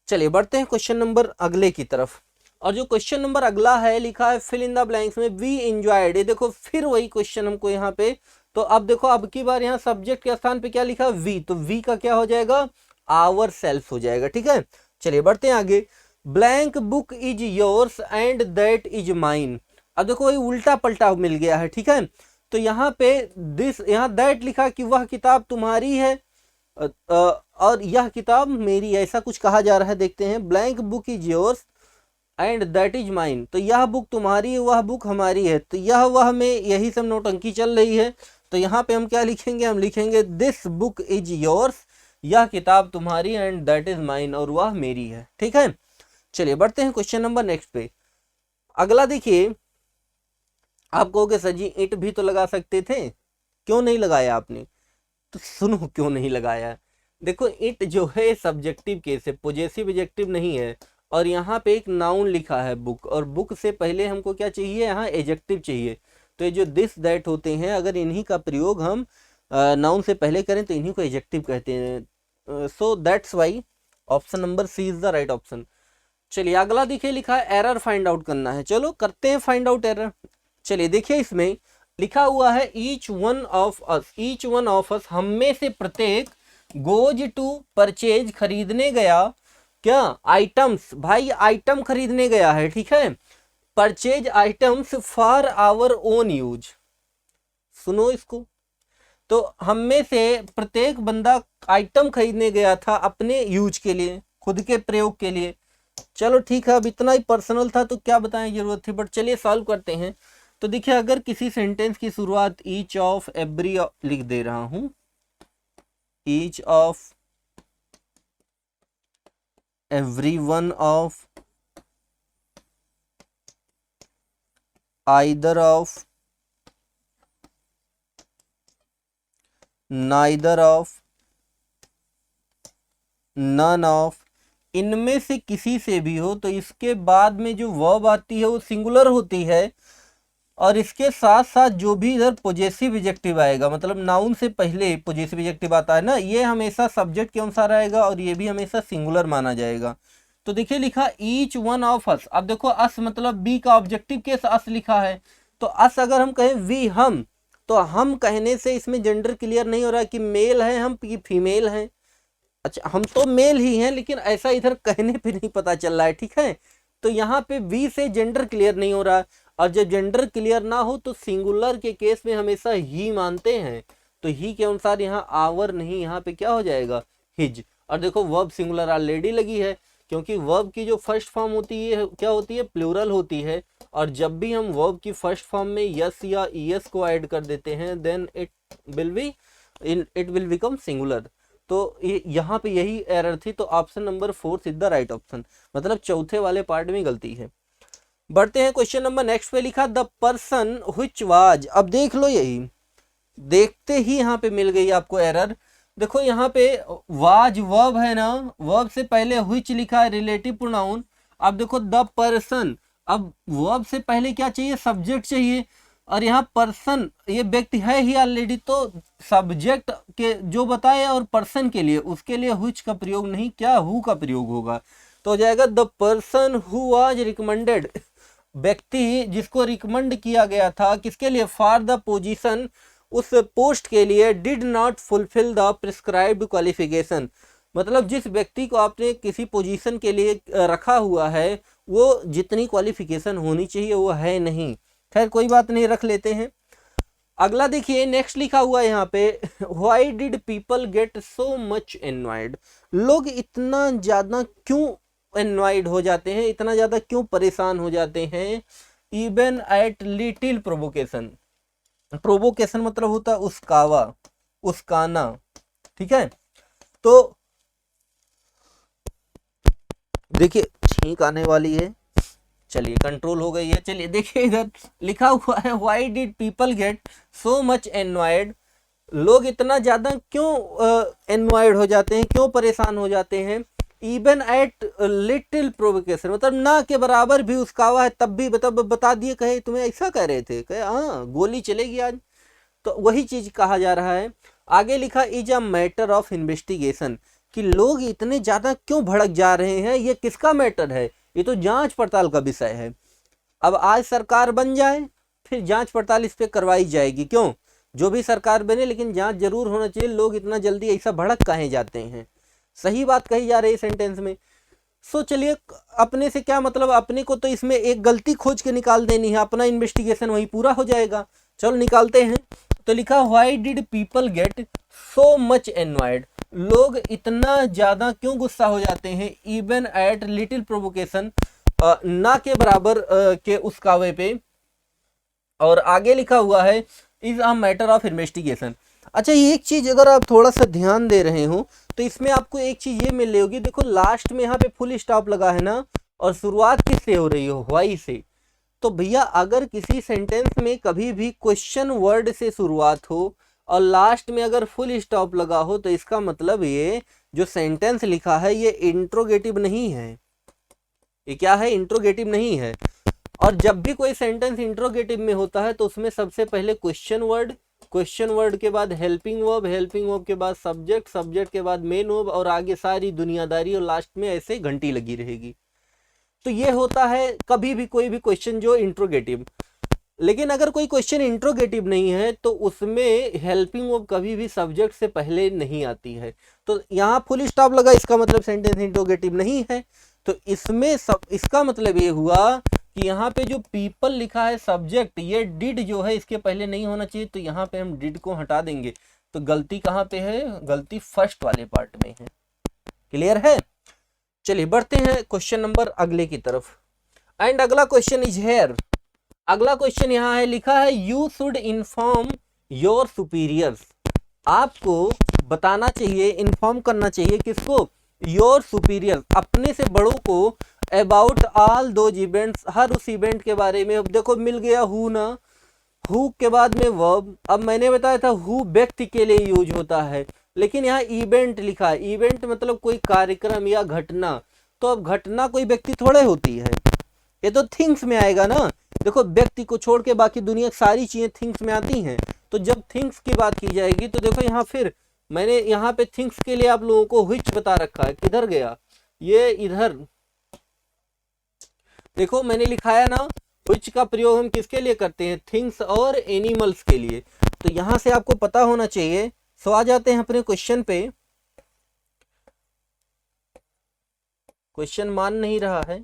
चलिए बढ़ते हैं क्वेश्चन नंबर अगले की तरफ। और जो क्वेश्चन नंबर अगला है लिखा है फिल इन द ब्लैंक्स में वी एंजॉयड, ये देखो फिर वही क्वेश्चन हमको यहाँ पे। तो अब देखो अब की बार यहाँ सब्जेक्ट के स्थान पे क्या लिखा है, वी, तो वी का क्या हो जाएगा, आवर सेल्फ हो जाएगा। ठीक है, चलिए बढ़ते हैं आगे। Blank book is yours and that is mine, अब देखो वही उल्टा पलटा मिल गया है। ठीक है, तो यहाँ पे दिस, यहाँ दैट लिखा कि वह किताब तुम्हारी है और यह किताब मेरी, ऐसा कुछ कहा जा रहा है। देखते हैं, blank book is yours and that is mine, तो यह बुक तुम्हारी है, वह बुक हमारी है, तो यह वह में यही सब नौटंकी चल रही है। तो यहाँ पे हम क्या लिखेंगे, हम लिखेंगे दिस बुक इज योर्स, यह किताब तुम्हारी, एंड दैट इज माइन, और वह मेरी है। ठीक है, चलिए बढ़ते हैं क्वेश्चन नंबर नेक्स्ट पे। अगला देखिए, आप कहोगे सर जी इट भी तो लगा सकते थे, क्यों नहीं लगाया आपने, तो सुनो क्यों नहीं लगाया। देखो इट जो है सब्जेक्टिव केस है, पॉजेसिव एडजेक्टिव नहीं है, और यहाँ पे एक नाउन लिखा है बुक, और बुक से पहले हमको क्या चाहिए, यहाँ एडजेक्टिव चाहिए। तो ये जो दिस दैट होते हैं, अगर इन्हीं का प्रयोग हम नाउन से पहले करें तो इन्हीं को एडजेक्टिव कहते हैं। So that's why option number C is the right option. चलिए अगला देखिए, लिखा है एरर फाइंड आउट करना है, चलो करते हैं फाइंड आउट एरर। चलिए देखिए इसमें लिखा हुआ है each one of us, each one of us, हम में से प्रत्येक, गोज टू परचेज, खरीदने गया, क्या आइटम्स, भाई आइटम खरीदने गया है। ठीक है, purchase items for our own use, सुनो इसको, तो हम में से प्रत्येक बंदा आइटम खरीदने गया था अपने यूज के लिए, खुद के प्रयोग के लिए। चलो ठीक है, अब इतना ही पर्सनल था तो क्या बताएं, जरूरत थी, बट चलिए सॉल्व करते हैं। तो देखिए अगर किसी सेंटेंस की शुरुआत ईच ऑफ एवरी लिख दे रहा हूं, each of every one of, either of, neither of, none of, इनमें से किसी से भी हो, तो इसके बाद में जो वर्ब आती है वो सिंगुलर होती है, और इसके साथ साथ जो भी इधर पॉजेसिव एडजेक्टिव आएगा, मतलब नाउन से पहले पॉजेसिव एडजेक्टिव आता है ना, ये हमेशा सब्जेक्ट के अनुसार आएगा, और ये भी हमेशा सिंगुलर माना जाएगा। तो देखिए लिखा ईच वन ऑफ अस, अब देखो अस मतलब बी का ऑब्जेक्टिव केस अस लिखा है, तो अस अगर हम कहें वी हम, तो हम कहने से इसमें जेंडर क्लियर नहीं हो रहा कि मेल है हम कि फीमेल हैं। अच्छा हम तो मेल ही हैं, लेकिन ऐसा इधर कहने पे नहीं पता चल रहा है। ठीक है, तो यहाँ पे वी से जेंडर क्लियर नहीं हो रहा है, और जब जेंडर क्लियर ना हो तो सिंगुलर के केस में हमेशा ही मानते हैं, तो ही के अनुसार यहाँ आवर नहीं, यहाँ पे क्या हो जाएगा, हिज। और देखो वर्ब सिंगुलर ऑलरेडी लगी है, क्योंकि वर्ब की जो फर्स्ट फॉर्म होती है क्या होती है, प्लूरल होती है, और जब भी हम वर्ब की फर्स्ट फॉर्म में यस या ईएस को ऐड कर देते हैं then it will become singular. तो यहाँ पे यही एरर थी, तो option number 4 is the right option, मतलब चौथे वाले पार्ट में गलती है। बढ़ते हैं क्वेश्चन नंबर नेक्स्ट पे, लिखा द पर्सन व्हिच वाज, अब देख लो यही, देखते ही यहाँ पे मिल गई आपको एरर। देखो यहाँ पे वाज वर्ब है ना, वर्ब से पहले व्हिच लिखा है रिलेटिव प्रोनाउन। अब देखो द पर्सन, अब वर्ब से पहले क्या चाहिए, सब्जेक्ट चाहिए, और यहाँ पर्सन ये व्यक्ति है ही ऑलरेडी, तो सब्जेक्ट के जो बताए और पर्सन के लिए उसके लिए व्हिच का प्रयोग नहीं, क्या हु का प्रयोग होगा, तो हो जाएगा the person who was recommended, व्यक्ति जिसको रिकमेंड किया गया था किसके लिए, फॉर द पोजीशन, उस पोस्ट के लिए, did not fulfil the prescribed qualification, मतलब जिस व्यक्ति को आपने किसी पोजीशन के लिए रखा हुआ है वो जितनी क्वालिफिकेशन होनी चाहिए वो है नहीं। खैर कोई बात नहीं, रख लेते हैं। अगला देखिए नेक्स्ट लिखा हुआ है यहाँ पे, why did people get so much annoyed, लोग इतना ज्यादा क्यों एनॉयड हो जाते हैं, इतना ज्यादा क्यों परेशान हो जाते हैं, even at little provocation. Provocation मतलब होता है उस्कावा, उस्काना, ठीक है। तो देखिए छींक आने वाली है, चलिए कंट्रोल हो गई है। चलिए देखिए इधर लिखा हुआ है, why did people get so much annoyed, लोग इतना ज्यादा क्यों एनॉयड हो जाते हैं, क्यों परेशान हो जाते हैं, इवन एट लिटिल प्रोवोकेशन, मतलब ना के बराबर भी उस्कावा है तब भी बता दिए, कहे तुम्हें ऐसा कह रहे थे, कहे हाँ गोली चलेगी आज, तो वही चीज कहा जा रहा है। आगे लिखा is a matter of investigation, कि लोग इतने ज्यादा क्यों भड़क जा रहे हैं, ये किसका मैटर है, ये तो जांच पड़ताल का विषय है। अब आज सरकार बन जाए फिर जांच पड़ताल इस पे करवाई जाएगी, क्यों, जो भी सरकार बने लेकिन जांच जरूर होना चाहिए, लोग इतना जल्दी ऐसा भड़क काहे जाते हैं, सही बात कही जा रही है सेंटेंस में। सो चलिए अपने से क्या मतलब, अपने को तो इसमें एक गलती खोज के निकाल देनी है, अपना इन्वेस्टिगेशन वही पूरा हो जाएगा। चलो निकालते हैं। तो लिखा why did people get so much annoyed, लोग इतना ज्यादा क्यों गुस्सा हो जाते हैं, इवन एट लिटिल प्रोवोकेशन, ना के बराबर के उस्कावे पे। और आगे लिखा हुआ है is a matter of investigation. अच्छा ये एक चीज अगर आप थोड़ा सा ध्यान दे रहे हो तो इसमें आपको एक चीज ये मिल रही होगी, देखो लास्ट में यहाँ पे फुल स्टॉप लगा है ना, और शुरुआत किससे हो रही हो, व्हाई से। तो भैया अगर किसी सेंटेंस में कभी भी क्वेश्चन वर्ड से शुरुआत हो और लास्ट में अगर फुल स्टॉप लगा हो तो इसका मतलब ये जो सेंटेंस लिखा है ये इंट्रोगेटिव नहीं है, ये क्या है, इंट्रोगेटिव नहीं है। और जब भी कोई सेंटेंस इंट्रोगेटिव में होता है तो उसमें सबसे पहले क्वेश्चन वर्ड, क्वेश्चन वर्ड के बाद हेल्पिंग वर्ब, हेल्पिंग वर्ब के बाद सब्जेक्ट, सब्जेक्ट के बाद मेन वर्ब, और आगे सारी दुनियादारी, और लास्ट में ऐसे घंटी लगी रहेगी। तो ये होता है कभी भी कोई भी क्वेश्चन जो इंट्रोगेटिव। लेकिन अगर कोई क्वेश्चन इंट्रोगेटिव नहीं है तो उसमें हेल्पिंग वर्ब कभी भी सब्जेक्ट से पहले नहीं आती है। तो यहाँ फुल स्टॉप लगा, इसका मतलब सेंटेंस इंट्रोगेटिव नहीं है। तो इसमें इसका मतलब ये हुआ कि यहाँ पे जो पीपल लिखा है सब्जेक्ट, ये डिड जो है इसके पहले नहीं होना चाहिए, तो यहाँ पे हम डिड को हटा देंगे। तो गलती कहाँ पे है, गलती फर्स्ट वाले पार्ट में है। क्लियर है। चलिए बढ़ते हैं क्वेश्चन नंबर अगले की तरफ। एंड अगला क्वेश्चन इज हेयर, अगला क्वेश्चन यहाँ है, लिखा है you should inform your superiors, आपको बताना चाहिए, इन्फॉर्म करना चाहिए किसको, योर सुपीरियर्स, अपने से बड़ों को, अबाउट ऑल दोज इवेंट्स, हर उस इवेंट के बारे में। अब देखो मिल गया हु ना, हु के बाद में वर्ब। अब मैंने बताया था हु व्यक्ति के लिए यूज होता है, लेकिन यहाँ इवेंट लिखा है, इवेंट मतलब कोई कार्यक्रम या घटना। तो अब घटना कोई व्यक्ति थोड़े होती है, ये तो थिंग्स में आएगा ना। देखो व्यक्ति को छोड़ के बाकी दुनिया की सारी चीजें थिंग्स में आती हैं। तो जब थिंग्स की बात की जाएगी तो देखो यहाँ फिर मैंने यहाँ पे थिंग्स के लिए आप लोगों को व्हिच बता रखा है, किधर गया ये, इधर देखो मैंने लिखाया ना, व्हिच का प्रयोग हम किसके लिए करते हैं, थिंग्स और एनिमल्स के लिए। तो यहां से आपको पता होना चाहिए। सो आ जाते हैं अपने क्वेश्चन पे। क्वेश्चन मान नहीं रहा है,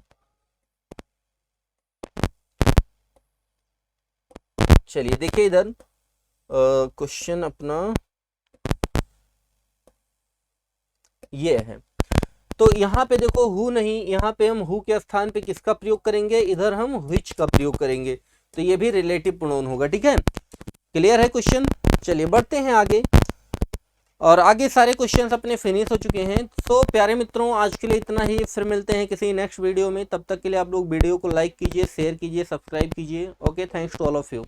चलिए देखिए इधर क्वेश्चन अपना ये है। तो यहाँ पे देखो हु नहीं, यहाँ पे हम हु के स्थान पे किसका प्रयोग करेंगे, इधर हम व्हिच का प्रयोग करेंगे। तो ये भी रिलेटिव प्रोनाउन होगा, ठीक है। क्लियर है क्वेश्चन। चलिए बढ़ते हैं आगे, और आगे सारे क्वेश्चंस अपने फिनिश हो चुके हैं। तो प्यारे मित्रों आज के लिए इतना ही, फिर मिलते हैं किसी नेक्स्ट वीडियो में। तब तक के लिए आप लोग वीडियो को लाइक कीजिए, शेयर कीजिए, सब्सक्राइब कीजिए। Okay, thanks to all of you.